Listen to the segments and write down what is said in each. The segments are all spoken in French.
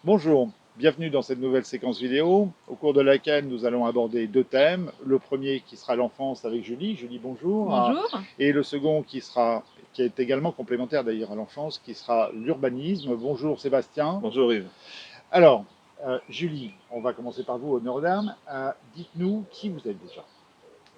Bonjour, bienvenue dans cette nouvelle séquence vidéo au cours de laquelle nous allons aborder deux thèmes. Le premier qui sera l'enfance avec Julie. Julie, bonjour. Bonjour. Et le second qui est également complémentaire d'ailleurs à l'enfance, qui sera l'urbanisme. Bonjour Sébastien. Bonjour Yves. Alors, Julie, on va commencer par vous, honneur d'âme. Dites-nous qui vous êtes déjà.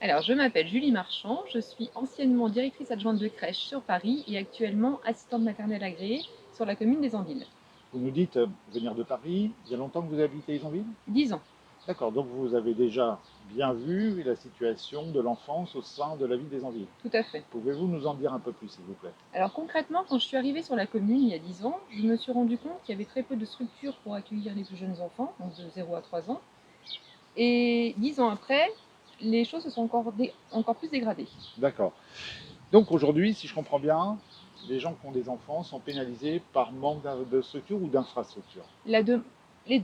Alors, je m'appelle Julie Marchand, je suis anciennement directrice adjointe de crèche sur Paris et actuellement assistante maternelle agréée sur la commune des Anvilles. Vous nous dites venir de Paris. Il y a longtemps que vous habitez Isonville? 10 ans. D'accord, donc vous avez déjà bien vu la situation de l'enfance au sein de la ville des Anvilles. Tout à fait. Pouvez-vous nous en dire un peu plus, s'il vous plaît? Alors concrètement, quand je suis arrivée sur la commune il y a 10 ans, je me suis rendu compte qu'il y avait très peu de structures pour accueillir les plus jeunes enfants, donc de 0 à 3 ans. Et 10 ans après, les choses se sont encore plus dégradées. D'accord. Donc aujourd'hui, si je comprends bien, les gens qui ont des enfants sont pénalisés par manque de structure ou d'infrastructure. Les deux. Les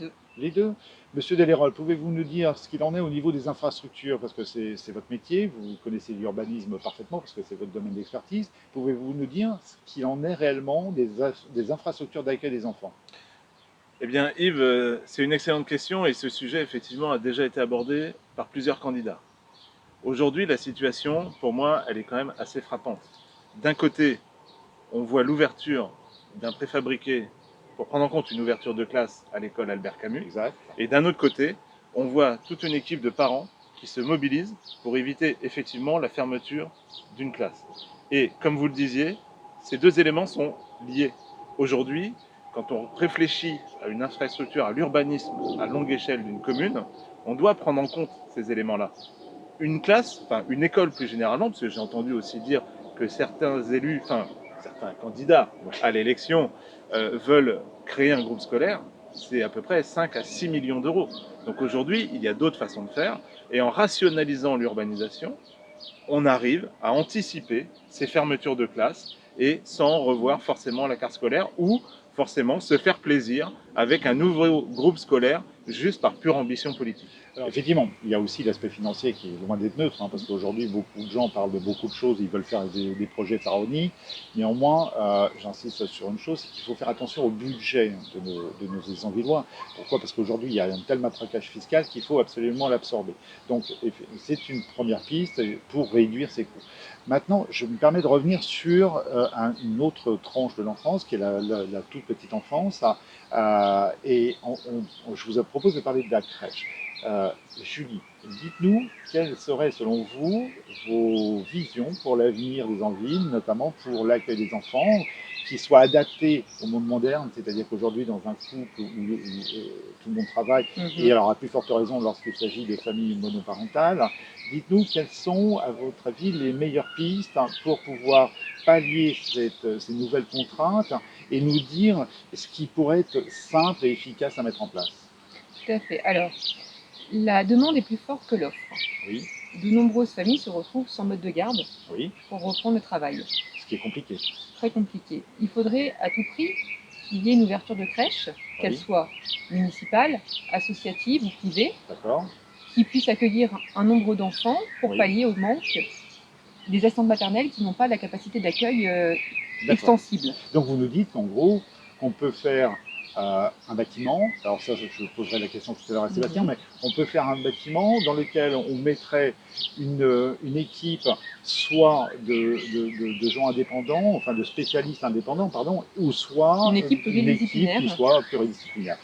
deux. Monsieur Delérol, pouvez-vous nous dire ce qu'il en est au niveau des infrastructures? Parce que c'est votre métier, vous connaissez l'urbanisme parfaitement, parce que c'est votre domaine d'expertise. Pouvez-vous nous dire ce qu'il en est réellement des infrastructures d'accueil des enfants? Eh bien Yves, c'est une excellente question et ce sujet effectivement a déjà été abordé par plusieurs candidats. Aujourd'hui, la situation, pour moi, elle est quand même assez frappante. D'un côté, on voit l'ouverture d'un préfabriqué pour prendre en compte une ouverture de classe à l'école Albert Camus. Exact. Et d'un autre côté, on voit toute une équipe de parents qui se mobilisent pour éviter effectivement la fermeture d'une classe. Et comme vous le disiez, ces deux éléments sont liés. Aujourd'hui, quand on réfléchit à une infrastructure, à l'urbanisme à longue échelle d'une commune, on doit prendre en compte ces éléments-là. Une classe, enfin une école plus généralement, parce que j'ai entendu aussi dire que certains élus, enfin certains candidats à l'élection veulent créer un groupe scolaire, c'est à peu près 5 à 6 millions d'euros. Donc aujourd'hui, il y a d'autres façons de faire, et en rationalisant l'urbanisation, on arrive à anticiper ces fermetures de classes et sans revoir forcément la carte scolaire ou forcément se faire plaisir avec un nouveau groupe scolaire juste par pure ambition politique. Alors effectivement, il y a aussi l'aspect financier qui est loin d'être neutre, hein, parce qu'aujourd'hui, beaucoup de gens parlent de beaucoup de choses, ils veulent faire des projets pharaoniques. Néanmoins, j'insiste sur une chose, c'est qu'il faut faire attention au budget de nos Anvillois. Pourquoi? Parce qu'aujourd'hui, il y a un tel matraquage fiscal qu'il faut absolument l'absorber. Donc, c'est une première piste pour réduire ces coûts. Maintenant, je me permets de revenir sur une autre tranche de l'enfance, qui est la toute petite enfance. Je vous propose de parler de la crèche. Julie, dites-nous quelles seraient selon vous vos visions pour l'avenir des Anvilles, notamment pour l'accueil des enfants, qui soit adapté au monde moderne, c'est-à-dire qu'aujourd'hui dans un couple où tout le monde travaille, et alors à plus forte raison lorsqu'il s'agit de familles monoparentales, dites-nous quelles sont à votre avis les meilleures pistes pour pouvoir pallier ces nouvelles contraintes et nous dire ce qui pourrait être simple et efficace à mettre en place. Tout à fait. Alors, la demande est plus forte que l'offre. Oui, De nombreuses familles se retrouvent sans mode de garde oui, pour reprendre le travail. ce qui est compliqué. Très compliqué. Il faudrait à tout prix qu'il y ait une ouverture de crèche, qu'elle Oui, soit municipale, associative ou privée, d'accord. qui puisse accueillir un nombre d'enfants pour Oui, pallier au manque des assistantes maternelles qui n'ont pas la capacité d'accueil d'accord. extensible. Donc vous nous dites qu'en gros, qu'on peut faire un bâtiment, alors ça je poserai la question tout à l'heure à Sébastien, mais on peut faire un bâtiment dans lequel on mettrait une équipe soit de gens indépendants, enfin de spécialistes indépendants, pardon, ou soit Une équipe une équipe pluridisciplinaire. qui soit pluridisciplinaire.